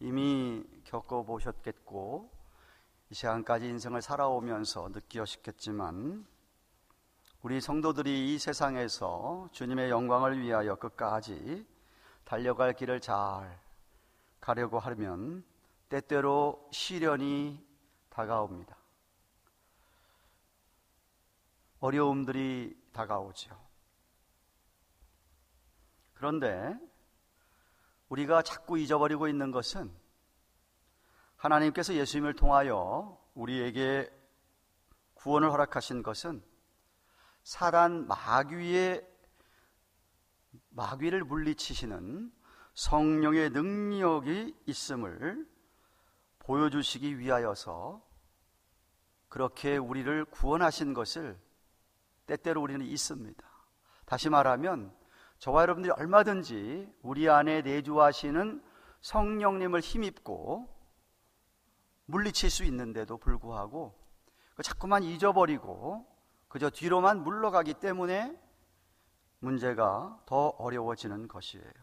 이미 겪어보셨겠고 이 시간까지 인생을 살아오면서 느끼셨겠지만 우리 성도들이 이 세상에서 주님의 영광을 위하여 끝까지 달려갈 길을 잘 가려고 하면 때때로 시련이 다가옵니다. 어려움들이 다가오죠. 그런데 우리가 자꾸 잊어버리고 있는 것은 하나님께서 예수님을 통하여 우리에게 구원을 허락하신 것은 사단 마귀를 물리치시는 성령의 능력이 있음을 보여주시기 위하여서 그렇게 우리를 구원하신 것을 때때로 우리는 잊습니다. 다시 말하면 저와 여러분들이 얼마든지 우리 안에 내주하시는 성령님을 힘입고 물리칠 수 있는데도 불구하고 자꾸만 잊어버리고 그저 뒤로만 물러가기 때문에 문제가 더 어려워지는 것이에요.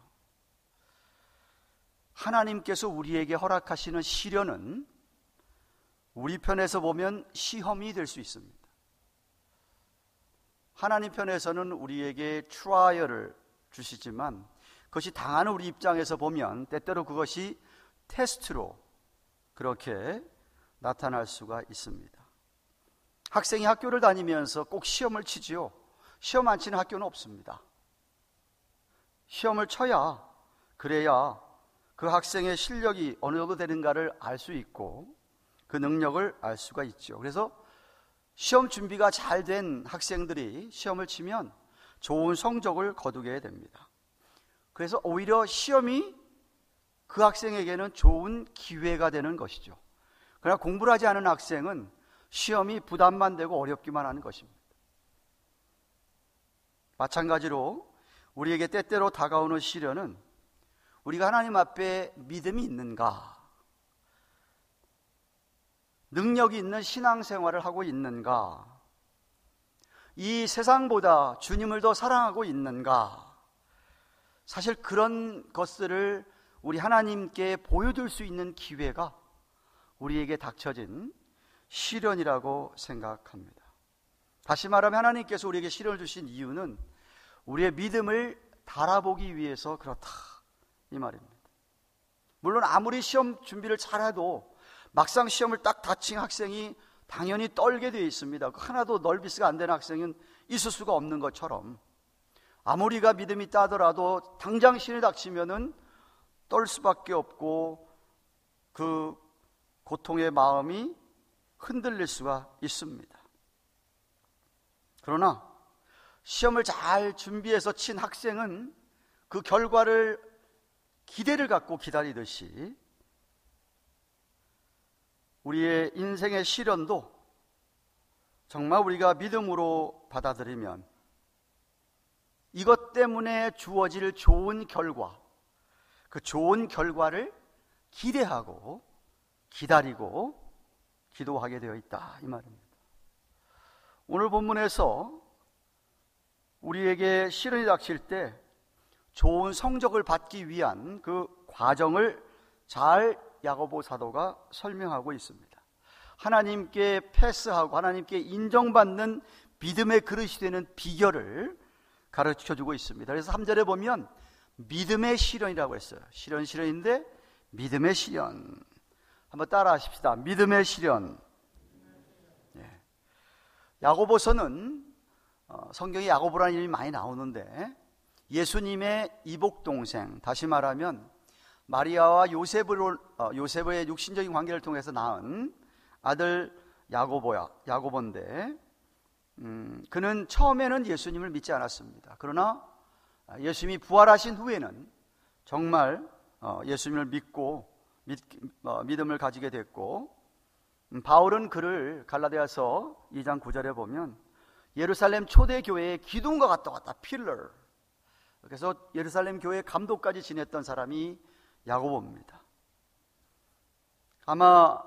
하나님께서 우리에게 허락하시는 시련은 우리 편에서 보면 시험이 될 수 있습니다. 하나님 편에서는 우리에게 트라이얼을 주시지만 그것이 당하는 우리 입장에서 보면 때때로 그것이 테스트로 그렇게 나타날 수가 있습니다. 학생이 학교를 다니면서 꼭 시험을 치지요. 시험 안 치는 학교는 없습니다. 시험을 쳐야 그래야 그 학생의 실력이 어느 정도 되는가를 알 수 있고 그 능력을 알 수가 있죠. 그래서 시험 준비가 잘 된 학생들이 시험을 치면 좋은 성적을 거두게 됩니다. 그래서 오히려 시험이 그 학생에게는 좋은 기회가 되는 것이죠. 그러나 공부를 하지 않은 학생은 시험이 부담만 되고 어렵기만 하는 것입니다. 마찬가지로 우리에게 때때로 다가오는 시련은 우리가 하나님 앞에 믿음이 있는가, 능력이 있는 신앙생활을 하고 있는가, 이 세상보다 주님을 더 사랑하고 있는가, 사실 그런 것들을 우리 하나님께 보여줄 수 있는 기회가 우리에게 닥쳐진 시련이라고 생각합니다. 다시 말하면 하나님께서 우리에게 시련을 주신 이유는 우리의 믿음을 달아보기 위해서 그렇다 이 말입니다. 물론 아무리 시험 준비를 잘해도 막상 시험을 딱 다친 학생이 당연히 떨게 되어 있습니다. 하나도 널비스가 안 되는 학생은 있을 수가 없는 것처럼 아무리가 믿음이 있다 하더라도 당장 시련이 닥치면은 떨 수밖에 없고 그 고통의 마음이 흔들릴 수가 있습니다. 그러나 시험을 잘 준비해서 친 학생은 그 결과를 기대를 갖고 기다리듯이 우리의 인생의 시련도 정말 우리가 믿음으로 받아들이면 이것 때문에 주어질 좋은 결과, 그 좋은 결과를 기대하고 기다리고 기도하게 되어 있다 이 말입니다. 오늘 본문에서 우리에게 시련이 닥칠 때 좋은 성적을 받기 위한 그 과정을 잘 야고보 사도가 설명하고 있습니다. 하나님께 패스하고 하나님께 인정받는 믿음의 그릇이 되는 비결을 가르쳐주고 있습니다. 그래서 3절에 보면 믿음의 시련이라고 했어요. 시련인데 믿음의 시련. 한번 따라 하십시다. 믿음의 시련. 예. 야고보서는 성경에 야고보라는 이름이 많이 나오는데 예수님의 이복동생, 다시 말하면 마리아와 요셉의 육신적인 관계를 통해서 낳은 아들 야고보인데 그는 처음에는 예수님을 믿지 않았습니다. 그러나 예수님이 부활하신 후에는 정말 예수님을 믿고 믿음을 가지게 됐고, 바울은 그를 갈라디아서 2장 9절에 보면 예루살렘 초대교회의 기둥과 같다 필러, 그래서 예루살렘 교회의 감독까지 지냈던 사람이 야고보입니다. 아마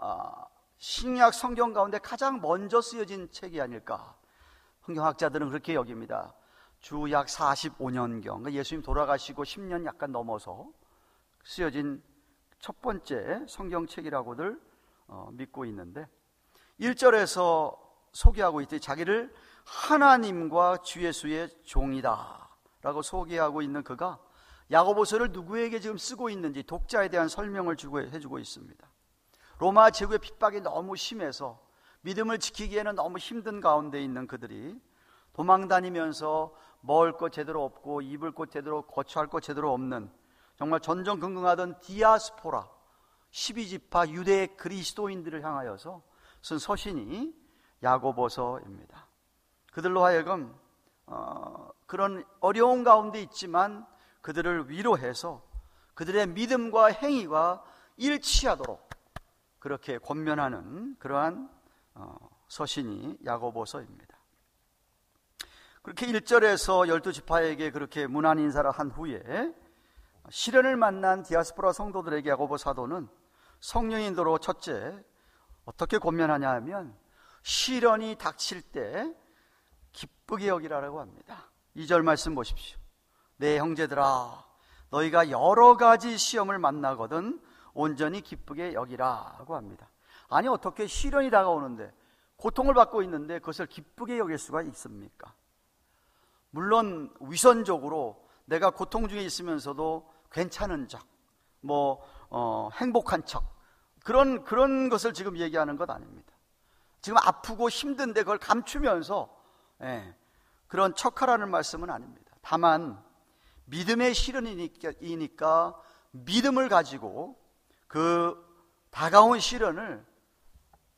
신약 성경 가운데 가장 먼저 쓰여진 책이 아닐까, 성경학자들은 그렇게 여깁니다. 주 약 45년경, 예수님 돌아가시고 10년 약간 넘어서 쓰여진 첫 번째 성경책이라고들 믿고 있는데 1절에서 소개하고 있듯이 자기를 하나님과 주 예수의 종이다 라고 소개하고 있는 그가 야고보서를 누구에게 지금 쓰고 있는지 독자에 대한 설명을 해주고 있습니다. 로마 제국의 핍박이 너무 심해서 믿음을 지키기에는 너무 힘든 가운데 있는 그들이 도망다니면서 먹을 것 제대로 없고 입을 것 제대로, 거처할 것 제대로 없는 정말 전전긍긍하던 디아스포라 12지파 유대 그리스도인들을 향하여서 쓴 서신이 야고보서입니다. 그들로 하여금 그런 어려운 가운데 있지만 그들을 위로해서 그들의 믿음과 행위가 일치하도록 그렇게 권면하는 그러한 서신이 야고보서입니다. 그렇게 1절에서 12지파에게 그렇게 문안 인사를 한 후에 시련을 만난 디아스포라 성도들에게 야고보 사도는 성령인도로 첫째 어떻게 권면하냐 하면 시련이 닥칠 때 기쁘게 여기라라고 합니다. 2절 말씀 보십시오. 내 형제들아 너희가 여러 가지 시험을 만나거든 온전히 기쁘게 여기라고 합니다. 아니 어떻게 시련이 다가오는데 고통을 받고 있는데 그것을 기쁘게 여길 수가 있습니까? 물론 위선적으로 내가 고통 중에 있으면서도 괜찮은 척, 행복한 척 그런 것을 지금 얘기하는 것 아닙니다. 지금 아프고 힘든데 그걸 감추면서 그런 척하라는 말씀은 아닙니다. 다만 믿음의 시련이니까 믿음을 가지고 그 다가온 시련을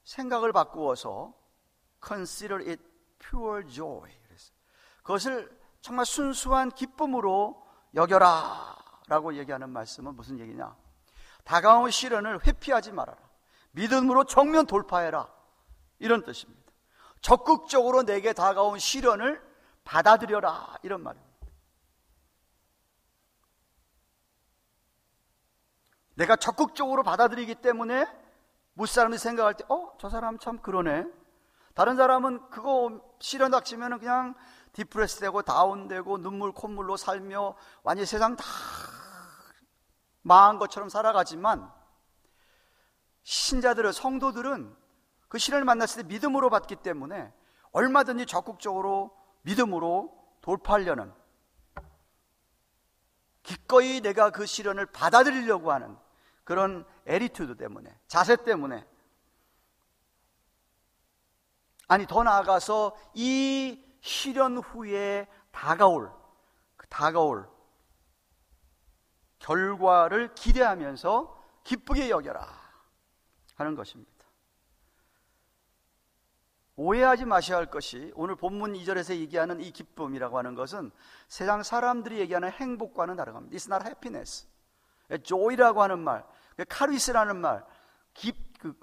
생각을 바꾸어서 consider it pure joy. 그것을 정말 순수한 기쁨으로 여겨라 라고 얘기하는 말씀은 무슨 얘기냐? 다가온 시련을 회피하지 말아라. 믿음으로 정면 돌파해라. 이런 뜻입니다. 적극적으로 내게 다가온 시련을 받아들여라. 이런 말입니다. 내가 적극적으로 받아들이기 때문에 무사람들이 생각할 때 저 사람 참 그러네. 다른 사람은 그거 시련 닥치면 그냥 디프레스 되고 다운되고 눈물 콧물로 살며 완전히 세상 다 망한 것처럼 살아가지만 신자들은 성도들은 그 시련을 만났을 때 믿음으로 받기 때문에 얼마든지 적극적으로 믿음으로 돌파하려는 기꺼이 내가 그 시련을 받아들이려고 하는 그런 애티튜드 때문에 자세 때문에 아니 더 나아가서 이 시련 후에 다가올 결과를 기대하면서 기쁘게 여겨라 하는 것입니다. 오해하지 마셔야 할 것이 오늘 본문 2절에서 얘기하는 이 기쁨이라고 하는 것은 세상 사람들이 얘기하는 행복과는 다른 겁니다. It's not happiness. joy라고 하는 말, 카리스라는 말,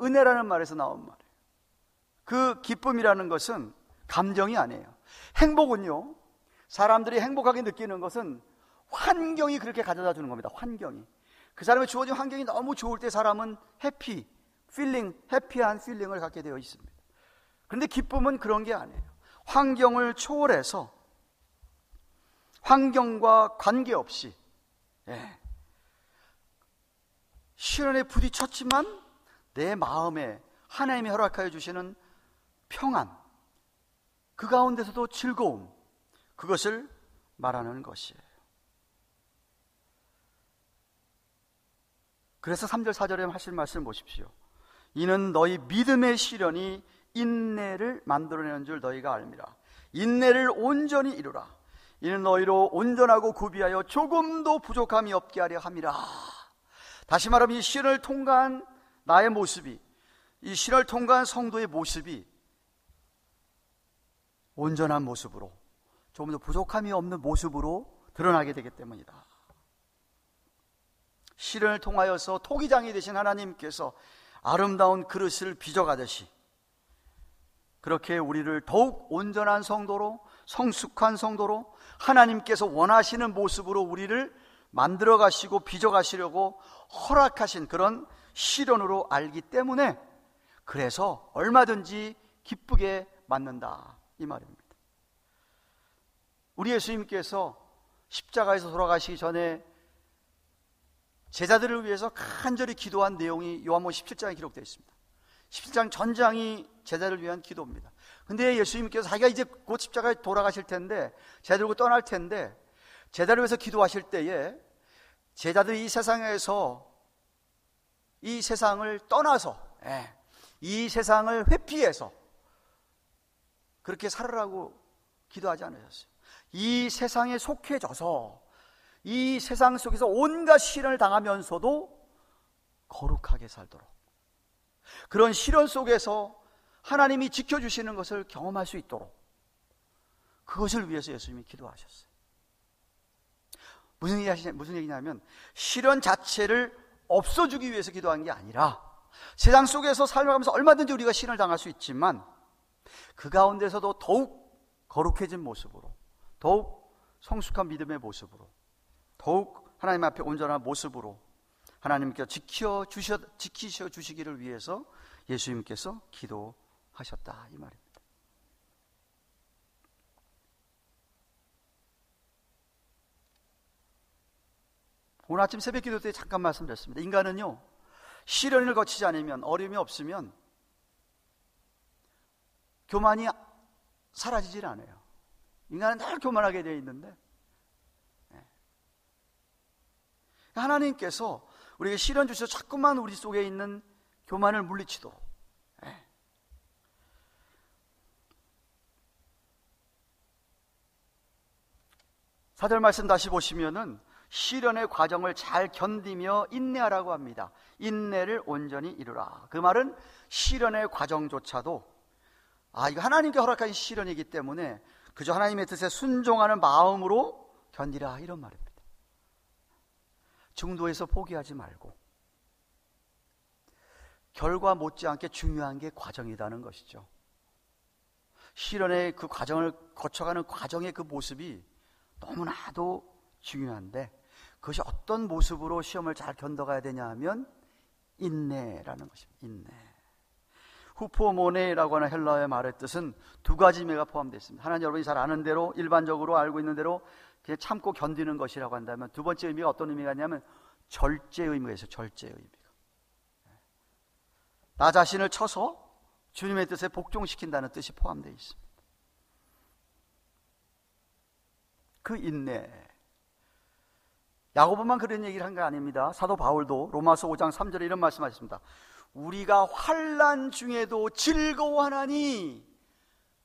은혜라는 말에서 나온 말이에요. 그 기쁨이라는 것은 감정이 아니에요. 행복은요, 사람들이 행복하게 느끼는 것은 환경이 그렇게 가져다 주는 겁니다. 환경이. 그 사람의 주어진 환경이 너무 좋을 때 사람은 해피한 필링을 갖게 되어 있습니다. 그런데 기쁨은 그런 게 아니에요. 환경을 초월해서 환경과 관계없이 시련에 부딪혔지만 내 마음에 하나님이 허락하여 주시는 평안, 그 가운데서도 즐거움, 그것을 말하는 것이에요. 그래서 3절 4절에 하실 말씀 보십시오. 이는 너희 믿음의 시련이 인내를 만들어내는 줄 너희가 알미라. 인내를 온전히 이루라. 이는 너희로 온전하고 구비하여 조금도 부족함이 없게 하려 함이라. 다시 말하면 이 시련을 통과한 나의 모습이, 이 시련을 통과한 성도의 모습이 온전한 모습으로, 조금 더 부족함이 없는 모습으로 드러나게 되기 때문이다. 시련을 통하여서 토기장이 되신 하나님께서 아름다운 그릇을 빚어가듯이 그렇게 우리를 더욱 온전한 성도로, 성숙한 성도로, 하나님께서 원하시는 모습으로 우리를 만들어 가시고 빚어 가시려고 허락하신 그런 시련으로 알기 때문에, 그래서 얼마든지 기쁘게 맞는다, 이 말입니다. 우리 예수님께서 십자가에서 돌아가시기 전에 제자들을 위해서 간절히 기도한 내용이 요한복음 17장에 기록되어 있습니다. 17장 전장이 제자들을 위한 기도입니다. 근데 예수님께서 자기가 이제 곧 십자가에 돌아가실 텐데, 제자들과 떠날 텐데, 제자를 위해서 기도하실 때에 제자들이 이 세상에서, 이 세상을 떠나서, 이 세상을 회피해서 그렇게 살으라고 기도하지 않으셨어요. 이 세상에 속해져서 이 세상 속에서 온갖 시련을 당하면서도 거룩하게 살도록, 그런 시련 속에서 하나님이 지켜주시는 것을 경험할 수 있도록, 그것을 위해서 예수님이 기도하셨어요. 무슨 얘기냐면, 시련 자체를 없어주기 위해서 기도한 게 아니라, 세상 속에서 살아가면서 얼마든지 우리가 시련을 당할 수 있지만 그 가운데서도 더욱 거룩해진 모습으로, 더욱 성숙한 믿음의 모습으로, 더욱 하나님 앞에 온전한 모습으로 하나님께서 지키셔 주시기를 위해서 예수님께서 기도하셨다, 이 말입니다. 오늘 아침 새벽 기도 때 잠깐 말씀드렸습니다. 인간은요, 시련을 거치지 않으면, 어려움이 없으면 교만이 사라지질 않아요. 인간은 늘 교만하게 되어 있는데, 하나님께서 우리에게 시련 주셔서 자꾸만 우리 속에 있는 교만을 물리치도록, 사절 말씀 다시 보시면은 시련의 과정을 잘 견디며 인내하라고 합니다. 인내를 온전히 이루라. 그 말은 시련의 과정조차도, 이거 하나님께 허락한 시련이기 때문에 그저 하나님의 뜻에 순종하는 마음으로 견디라, 이런 말입니다. 중도에서 포기하지 말고, 결과 못지않게 중요한 게 과정이라는 것이죠. 시련의 그 과정을 거쳐가는 과정의 그 모습이 너무나도 중요한데, 그것이 어떤 모습으로 시험을 잘 견뎌가야 되냐 하면 인내라는 것입니다. 인내. 후포모네라고 하는 헬라어의 말의 뜻은 두 가지 의미가 포함되어 있습니다. 하나는 여러분이 잘 아는 대로, 일반적으로 알고 있는 대로 그냥 참고 견디는 것이라고 한다면, 두 번째 의미가 어떤 의미가 있냐면 절제의 의미가 있어요. 절제의 의미가. 나 자신을 쳐서 주님의 뜻에 복종시킨다는 뜻이 포함되어 있습니다. 그 인내, 야고보만 그런 얘기를 한 게 아닙니다. 사도 바울도 로마서 5장 3절에 이런 말씀하셨습니다. 우리가 환난 중에도 즐거워하나니,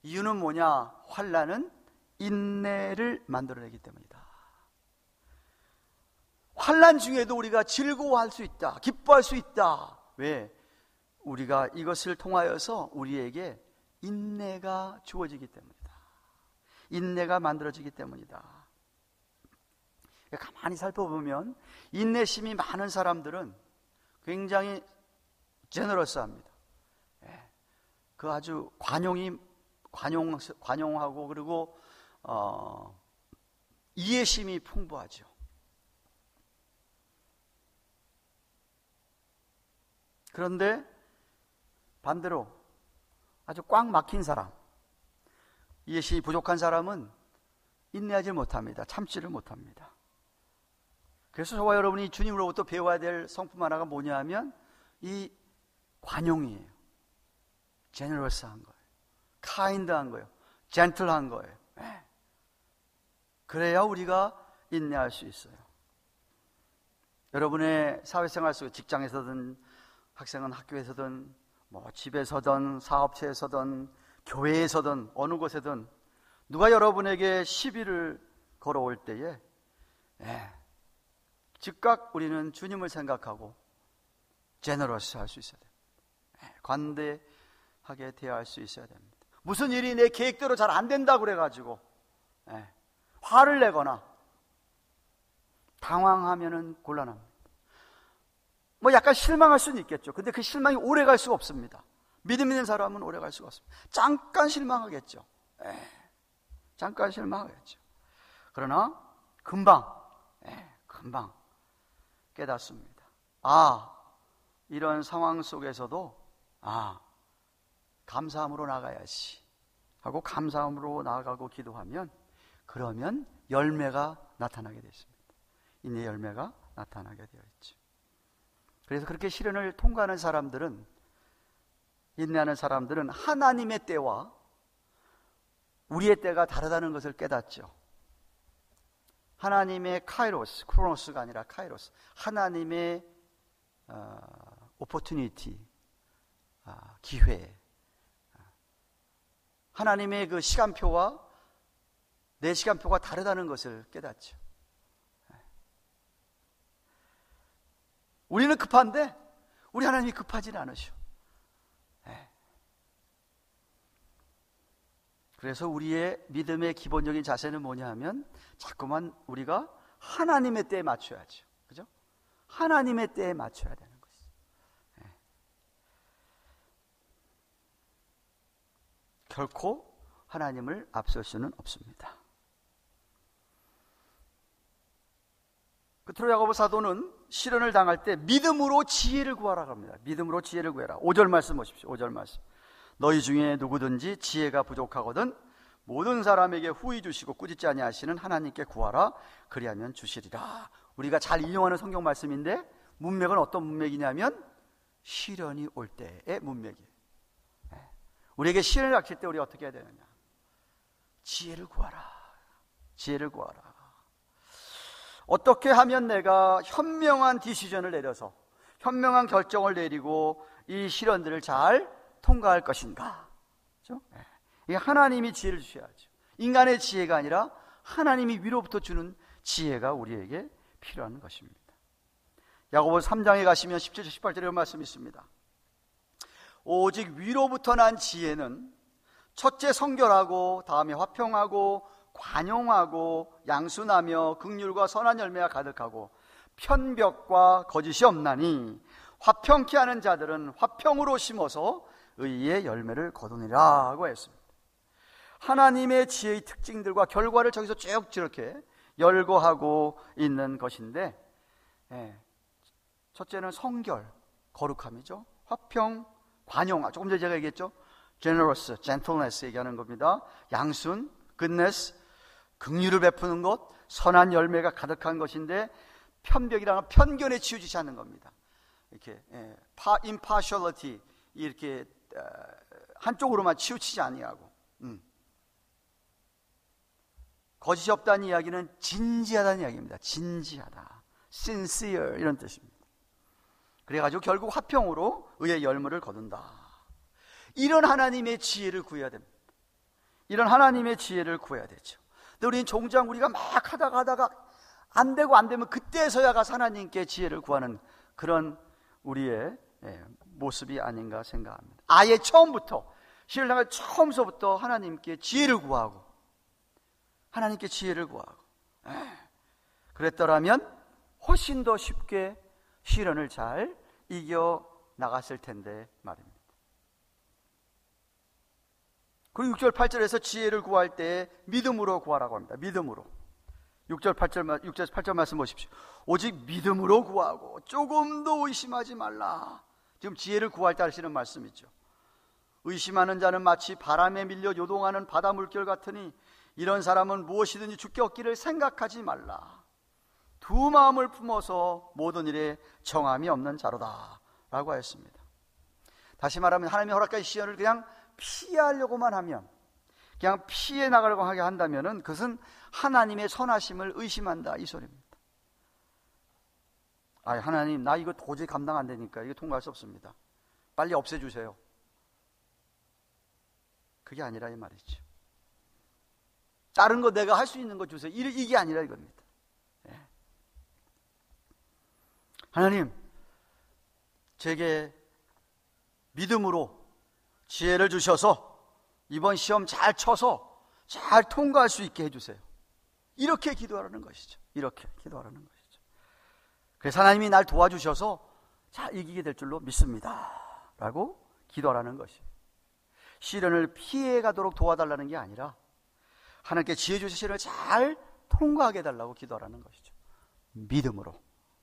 이유는 뭐냐? 환난은 인내를 만들어내기 때문이다. 환난 중에도 우리가 즐거워할 수 있다, 기뻐할 수 있다. 왜? 우리가 이것을 통하여서 우리에게 인내가 주어지기 때문이다. 인내가 만들어지기 때문이다. 가만히 살펴보면 인내심이 많은 사람들은 굉장히 제너러스합니다. 그 아주 관용하고, 그리고 이해심이 풍부하죠. 그런데 반대로 아주 꽉 막힌 사람, 이해심이 부족한 사람은 인내하지 못합니다. 참지를 못합니다. 그래서 저와 여러분이 주님으로부터 배워야 될 성품 하나가 뭐냐 하면 이 관용이에요. 제너러스한 거예요. 카인드한 거예요. 젠틀한 거예요. 그래야 우리가 인내할 수 있어요. 여러분의 사회생활 속에, 직장에서든 학생은 학교에서든 집에서든 사업체에서든 교회에서든 어느 곳에든 누가 여러분에게 시비를 걸어올 때에 즉각 우리는 주님을 생각하고 제너러스 할 수 있어야 됩니다. 관대하게 대할 수 있어야 됩니다. 무슨 일이 내 계획대로 잘 안 된다고 그래가지고 화를 내거나 당황하면은 곤란합니다. 약간 실망할 수는 있겠죠. 근데 그 실망이 오래 갈 수가 없습니다. 믿음 있는 사람은 오래 갈 수가 없습니다. 잠깐 실망하겠죠. 잠깐 실망하겠죠. 그러나 금방 깨닫습니다. 이런 상황 속에서도 감사함으로 나가야지 하고 감사함으로 나아가고 기도하면, 그러면 열매가 나타나게 되어 있습니다. 인내 열매가 나타나게 되어 있죠. 그래서 그렇게 시련을 통과하는 사람들은, 인내하는 사람들은 하나님의 때와 우리의 때가 다르다는 것을 깨닫죠. 하나님의 카이로스, 크로노스가 아니라 카이로스, 하나님의 오포튜니티, 기회, 하나님의 그 시간표와 내 시간표가 다르다는 것을 깨닫죠. 우리는 급한데 우리 하나님이 급하지는 않으셔. 그래서 우리의 믿음의 기본적인 자세는 뭐냐 하면 자꾸만 우리가 하나님의 때에 맞춰야죠. 그죠? 하나님의 때에 맞춰야 되는 것이죠. 결코 하나님을 앞설 수는 없습니다. 끝으로 야고보 사도는 시련을 당할 때 믿음으로 지혜를 구하라고 합니다. 믿음으로 지혜를 구해라. 5절 말씀 보십시오. 5절 말씀. 너희 중에 누구든지 지혜가 부족하거든 모든 사람에게 후히 주시고 꾸짖지 아니하시는 하나님께 구하라. 그리하면 주시리라. 우리가 잘 인용하는 성경 말씀인데 문맥은 어떤 문맥이냐면 시련이 올 때의 문맥이에요. 우리에게 시련을 닥칠 때 우리가 어떻게 해야 되느냐? 지혜를 구하라. 지혜를 구하라. 어떻게 하면 내가 현명한 디시전을 내려서 현명한 결정을 내리고 이 시련들을 잘 통과할 것인가? 그렇죠? 이게 하나님이 지혜를 주셔야죠. 인간의 지혜가 아니라 하나님이 위로부터 주는 지혜가 우리에게 필요한 것입니다. 야고보 3장에 가시면 17절 18절에 이런 말씀이 있습니다. 오직 위로부터 난 지혜는 첫째 성결하고 다음에 화평하고 관용하고 양순하며 긍휼과 선한 열매가 가득하고 편벽과 거짓이 없나니 화평케 하는 자들은 화평으로 심어서 의의 열매를 거두니라 하고 했습니다. 하나님의 지혜의 특징들과 결과를 저기서 쭉 이렇게 열거하고 있는 것인데, 첫째는 성결, 거룩함이죠. 화평, 관용, 조금 전에 제가 얘기했죠. generous, gentleness 얘기하는 겁니다. 양순, goodness, 긍휼을 베푸는 것, 선한 열매가 가득한 것인데, 편벽이라는 편견에 치우치지 않는 겁니다. 이렇게 impartiality, 이렇게 한쪽으로만 치우치지 아니하고, 거짓이 없다는 이야기는 진지하다는 이야기입니다. 진지하다, sincere 이런 뜻입니다. 그래가지고 결국 화평으로 의의 열매를 거둔다. 이런 하나님의 지혜를 구해야 됩니다. 이런 하나님의 지혜를 구해야 되죠. 근데 우리는 종종 우리가 막 하다가 안 되면 그때서야 가서 하나님께 지혜를 구하는 그런 우리의 모습이 아닌가 생각합니다. 아예 처음부터 신앙을 처음서부터 하나님께 지혜를 구하고 하나님께 지혜를 구하고 그랬더라면 훨씬 더 쉽게 시련을 잘 이겨 나갔을 텐데 말입니다. 그리고 6절 8절에서 지혜를 구할 때 믿음으로 구하라고 합니다. 믿음으로. 6절 8절 말씀 보십시오. 오직 믿음으로 구하고 조금도 의심하지 말라. 지금 지혜를 구할 때 하시는 말씀이죠. 의심하는 자는 마치 바람에 밀려 요동하는 바다 물결 같으니 이런 사람은 무엇이든지 주께 얻기를 생각하지 말라. 두 마음을 품어서 모든 일에 정함이 없는 자로다 라고 하였습니다. 다시 말하면 하나님의 허락하신 시련을 그냥 피하려고만 하면, 그냥 피해 나가려고 하게 한다면 그것은 하나님의 선하심을 의심한다 이 소리입니다. 하나님 나 이거 도저히 감당 안 되니까 이거 통과할 수 없습니다. 빨리 없애주세요. 그게 아니라 이 말이죠. 다른 거 내가 할 수 있는 거 주세요. 이게 아니라 이겁니다. 하나님 제게 믿음으로 지혜를 주셔서 이번 시험 잘 쳐서 잘 통과할 수 있게 해주세요. 이렇게 기도하라는 것이죠. 이렇게 기도하라는 것이죠. 그래서 하나님이 날 도와주셔서 잘 이기게 될 줄로 믿습니다 라고 기도하라는 것이에요. 시련을 피해가도록 도와달라는 게 아니라 하나님께 지혜 주신 시련을 잘 통과하게 해달라고 기도하라는 것이죠. 믿음으로.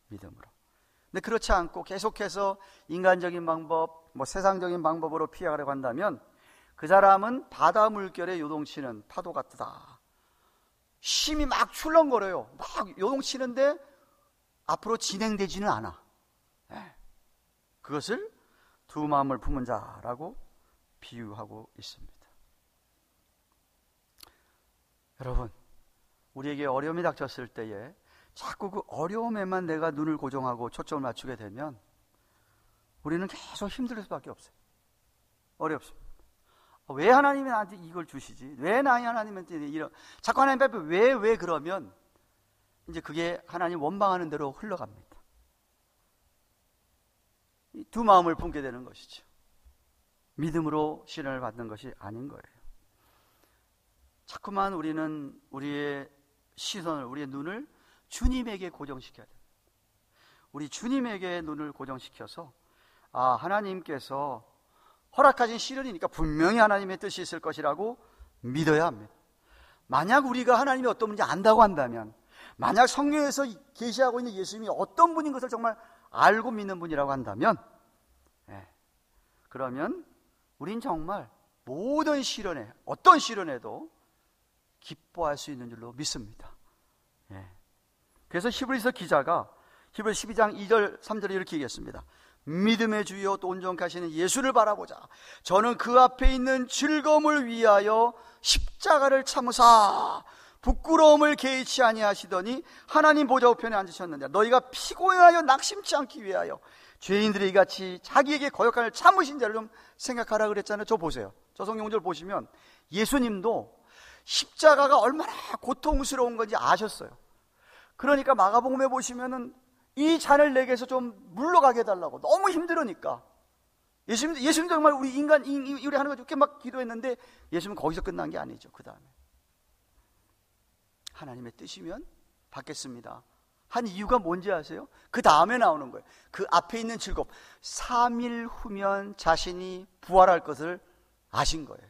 근데 그렇지 않고 계속해서 인간적인 방법, 세상적인 방법으로 피해가려고 한다면 그 사람은 바다 물결에 요동치는 파도 같다. 심이 막 출렁거려요. 막 요동치는데 앞으로 진행되지는 않아. 그것을 두 마음을 품은 자라고 비유하고 있습니다. 여러분, 우리에게 어려움이 닥쳤을 때에 자꾸 그 어려움에만 내가 눈을 고정하고 초점을 맞추게 되면 우리는 계속 힘들 수밖에 없어요. 어렵습니다. 왜 하나님이 나한테 이걸 주시지? 왜 하나님한테 이런, 자꾸 하나님 앞에 왜 그러면 이제 그게 하나님 원망하는 대로 흘러갑니다. 두 마음을 품게 되는 것이죠. 믿음으로 시련을 받는 것이 아닌 거예요. 자꾸만 우리는 우리의 시선을, 우리의 눈을 주님에게 고정시켜야 됩니다. 우리 주님에게 눈을 고정시켜서 하나님께서 허락하신 시련이니까 분명히 하나님의 뜻이 있을 것이라고 믿어야 합니다. 만약 우리가 하나님이 어떤 분인지 안다고 한다면, 만약 성경에서 계시하고 있는 예수님이 어떤 분인 것을 정말 알고 믿는 분이라고 한다면, 그러면 우린 정말 모든 시련에, 어떤 시련에도 기뻐할 수 있는 줄로 믿습니다. 그래서 히브리서 기자가 히브리서 12장 2절 3절에 이렇게 얘기했습니다. 믿음의 주여 또 온전케 하시는 예수를 바라보자. 저는 그 앞에 있는 즐거움을 위하여 십자가를 참으사 부끄러움을 개의치 아니하시더니 하나님 보좌 우편에 앉으셨는데 너희가 피곤하여 낙심치 않기 위하여 죄인들이 이같이 자기에게 거역함을 참으신 자를 좀 생각하라 그랬잖아요. 저 보세요. 저 성경절 보시면 예수님도 십자가가 얼마나 고통스러운 건지 아셨어요. 그러니까 마가복음에 보시면은 이 잔을 내게서 좀 물러가게 해달라고, 너무 힘들으니까. 예수님 정말 우리 인간, 우리 하는 거 좋게 막 기도했는데 예수님은 거기서 끝난 게 아니죠. 그 다음에 하나님의 뜻이면 받겠습니다 한 이유가 뭔지 아세요? 그 다음에 나오는 거예요. 그 앞에 있는 즐거움. 3일 후면 자신이 부활할 것을 아신 거예요.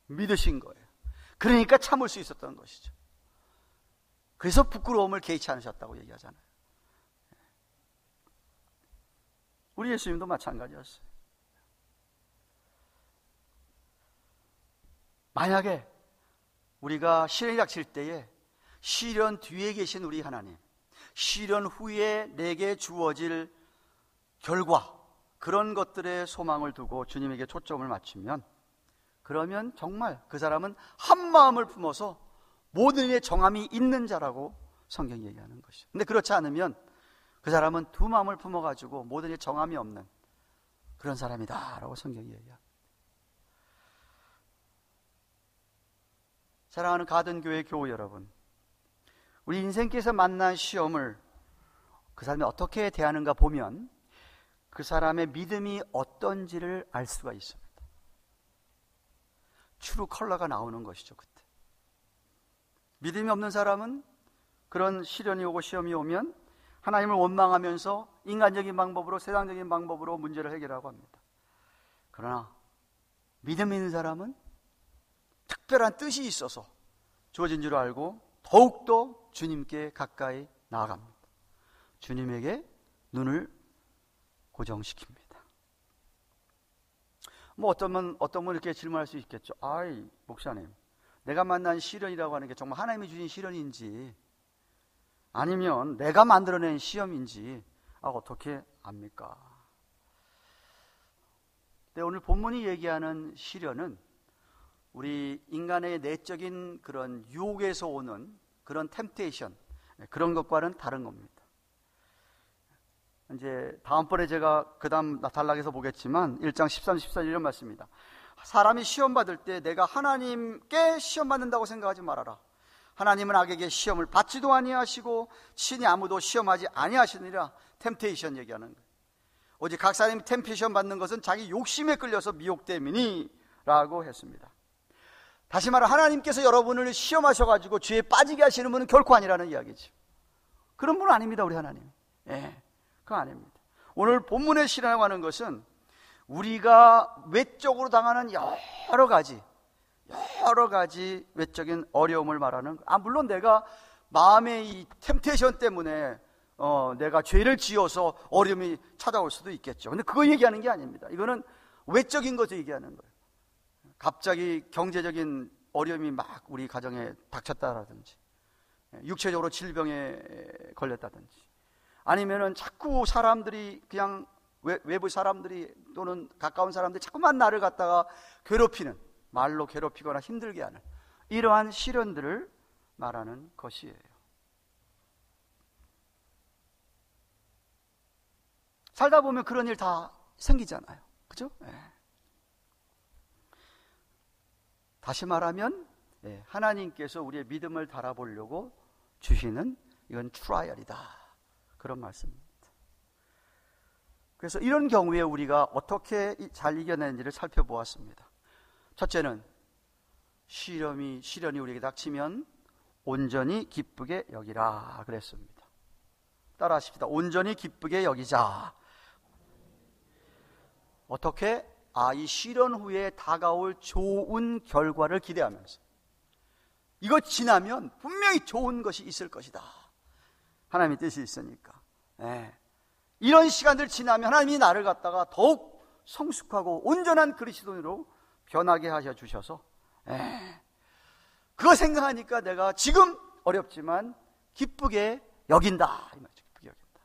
믿으신 거예요. 그러니까 참을 수 있었던 것이죠. 그래서 부끄러움을 개의치 않으셨다고 얘기하잖아요. 우리 예수님도 마찬가지였어요. 만약에 우리가 시련이 닥칠 때에 시련 뒤에 계신 우리 하나님, 시련 후에 내게 주어질 결과, 그런 것들에 소망을 두고 주님에게 초점을 맞추면, 그러면 정말 그 사람은 한 마음을 품어서 모든 일에 정함이 있는 자라고 성경이 얘기하는 것이죠. 근데 그렇지 않으면 그 사람은 두 마음을 품어가지고 모든 일에 정함이 없는 그런 사람이다 라고 성경이 얘기합니다. 사랑하는 가든교회 교우 여러분, 우리 인생께서 만난 시험을 그 사람이 어떻게 대하는가 보면 그 사람의 믿음이 어떤지를 알 수가 있습니다. 트루 컬러가 나오는 것이죠. 그때 믿음이 없는 사람은 그런 시련이 오고 시험이 오면 하나님을 원망하면서 인간적인 방법으로, 세상적인 방법으로 문제를 해결하고 합니다. 그러나 믿음 있는 사람은 특별한 뜻이 있어서 주어진 줄 알고 더욱더 주님께 가까이 나아갑니다. 주님에게 눈을 고정시킵니다. 어떤 분 이렇게 질문할 수 있겠죠. 아이, 목사님, 내가 만난 시련이라고 하는 게 정말 하나님이 주신 시련인지 아니면 내가 만들어낸 시험인지 어떻게 압니까? 근데 오늘 본문이 얘기하는 시련은 우리 인간의 내적인 그런 유혹에서 오는 그런 템테이션, 그런 것과는 다른 겁니다. 이제 다음번에 제가 그 다음 단락에서 보겠지만 1장 13, 14절 이런 말씀입니다. 사람이 시험 받을 때 내가 하나님께 시험 받는다고 생각하지 말아라. 하나님은 악에게 시험을 받지도 아니하시고 친히 아무도 시험하지 아니하시느니라. 템테이션 얘기하는 거예요. 오직 각 사람이 템테이션 받는 것은 자기 욕심에 끌려서 미혹됨이니 라고 했습니다. 다시 말해 하나님께서 여러분을 시험하셔가지고 죄에 빠지게 하시는 분은 결코 아니라는 이야기죠. 그런 분은 아닙니다. 우리 하나님. 그건 아닙니다. 오늘 본문의 시련이라고 하는 것은 우리가 외적으로 당하는 여러 가지 외적인 어려움을 말하는, 물론 내가 마음의 이 템테이션 때문에 내가 죄를 지어서 어려움이 찾아올 수도 있겠죠. 근데 그거 얘기하는 게 아닙니다. 이거는 외적인 것을 얘기하는 거예요. 갑자기 경제적인 어려움이 막 우리 가정에 닥쳤다라든지, 육체적으로 질병에 걸렸다든지, 아니면은 자꾸 사람들이 그냥 외부 사람들이 또는 가까운 사람들이 자꾸만 나를 갖다가 괴롭히는, 말로 괴롭히거나 힘들게 하는 이러한 시련들을 말하는 것이에요. 살다 보면 그런 일 다 생기잖아요. 그죠? 네. 다시 말하면 하나님께서 우리의 믿음을 달아보려고 주시는 이건 트라이얼이다, 그런 말씀입니다. 그래서 이런 경우에 우리가 어떻게 잘 이겨내는지를 살펴보았습니다. 첫째는 시련이 우리에게 닥치면 온전히 기쁘게 여기라 그랬습니다. 따라 하십시다. 온전히 기쁘게 여기자. 어떻게? 이 시련 후에 다가올 좋은 결과를 기대하면서, 이거 지나면 분명히 좋은 것이 있을 것이다, 하나님의 뜻이 있으니까. 이런 시간들 지나면 하나님이 나를 갖다가 더욱 성숙하고 온전한 그리스도인으로 변하게 하셔 주셔서, 그거 생각하니까 내가 지금 어렵지만 기쁘게 여긴다, 이 말이죠. 기쁘게 여긴다.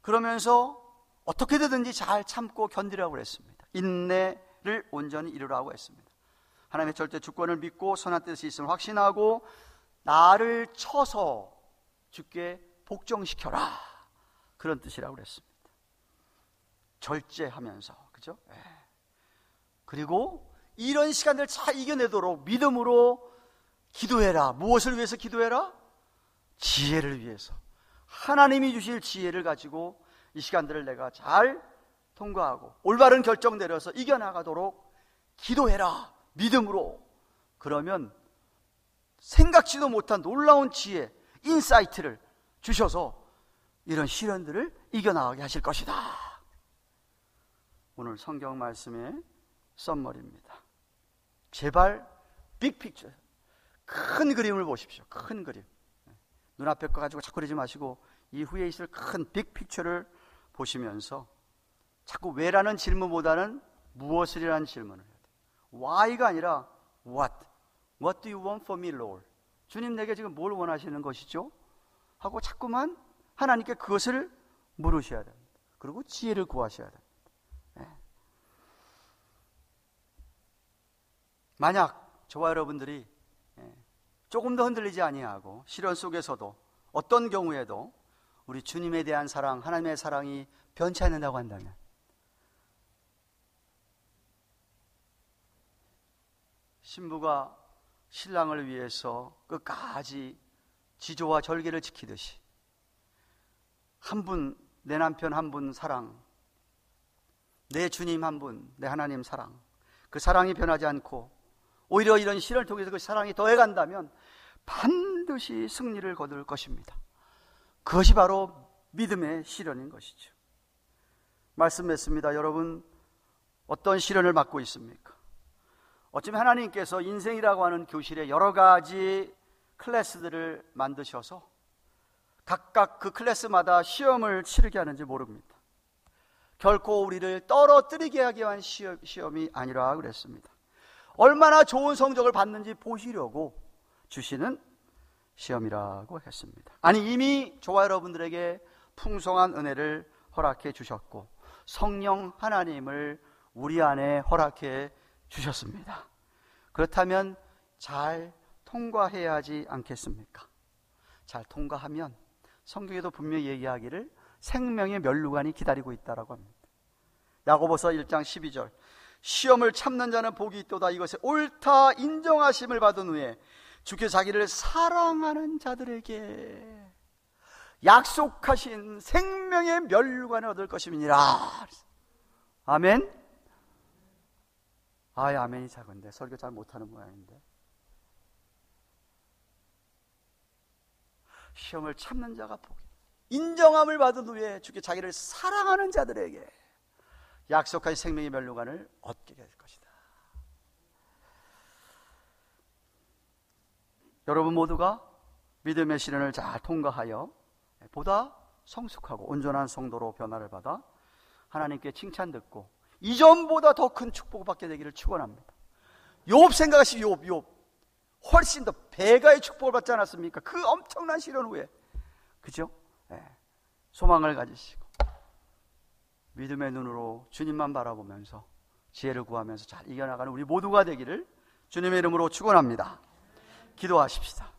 그러면서 어떻게 되든지 잘 참고 견디라고 그랬습니다. 인내를 온전히 이루라고 했습니다. 하나님의 절대 주권을 믿고 선한 뜻이 있음을 확신하고 나를 쳐서 주께 복종시켜라, 그런 뜻이라고 그랬습니다. 절제하면서, 그죠? 그리고 이런 시간들 잘 이겨내도록 믿음으로 기도해라. 무엇을 위해서 기도해라? 지혜를 위해서. 하나님이 주실 지혜를 가지고 이 시간들을 내가 잘 통과하고 올바른 결정 내려서 이겨나가도록 기도해라, 믿음으로. 그러면 생각지도 못한 놀라운 지혜, 인사이트를 주셔서 이런 시련들을 이겨나가게 하실 것이다. 오늘 성경 말씀의 썸머리입니다. 제발 빅픽처, 큰 그림을 보십시오. 큰 그림. 눈앞에 거 가지고 자꾸 그러지 마시고 이후에 있을 큰 빅픽처를 보시면서 자꾸 왜라는 질문보다는 무엇을이라는 질문을 해야 돼요. why가 아니라 what do you want from me, Lord? 주님, 내게 지금 뭘 원하시는 것이죠? 하고 자꾸만 하나님께 그것을 물으셔야 됩니다. 그리고 지혜를 구하셔야 됩니다. 만약 저와 여러분들이 조금 더 흔들리지 아니하고 시련 속에서도 어떤 경우에도 우리 주님에 대한 사랑, 하나님의 사랑이 변치 않는다고 한다면, 신부가 신랑을 위해서 끝까지 지조와 절개를 지키듯이 한 분, 내 남편 한 분 사랑, 내 주님 한 분, 내 하나님 사랑, 그 사랑이 변하지 않고 오히려 이런 시련을 통해서 그 사랑이 더해간다면 반드시 승리를 거둘 것입니다. 그것이 바로 믿음의 시련인 것이죠. 말씀했습니다. 여러분, 어떤 시련을 맡고 있습니까? 어쩌면 하나님께서 인생이라고 하는 교실에 여러 가지 클래스들을 만드셔서 각각 그 클래스마다 시험을 치르게 하는지 모릅니다. 결코 우리를 떨어뜨리게 하기 위한 시험이 아니라 그랬습니다. 얼마나 좋은 성적을 받는지 보시려고 주시는 시험이라고 했습니다. 아니, 이미 저와 여러분들에게 풍성한 은혜를 허락해 주셨고 성령 하나님을 우리 안에 허락해 주셨습니다. 그렇다면 잘 통과해야 하지 않겠습니까? 잘 통과하면 성경에도 분명히 얘기하기를 생명의 면류관이 기다리고 있다라고 합니다. 야고보서 1장 12절, 시험을 참는 자는 복이 있도다. 이것에 옳다 인정하심을 받은 후에 주께서 자기를 사랑하는 자들에게 약속하신 생명의 면류관을 얻을 것임이니라. 아멘. 아멘이 작은데 설교 잘 못하는 모양인데. 시험을 참는 자가 복이, 인정함을 받은 후에 주께 자기를 사랑하는 자들에게 약속하신 생명의 면류관을 얻게 될 것이다. 여러분 모두가 믿음의 시련을 잘 통과하여 보다 성숙하고 온전한 성도로 변화를 받아 하나님께 칭찬 듣고 이전보다 더 큰 축복을 받게 되기를 축원합니다. 욥 생각하시오. 욥 훨씬 더 배가의 축복을 받지 않았습니까? 그 엄청난 시련 후에, 그죠? 소망을 가지시고 믿음의 눈으로 주님만 바라보면서 지혜를 구하면서 잘 이겨나가는 우리 모두가 되기를 주님의 이름으로 축원합니다. 기도하십시다.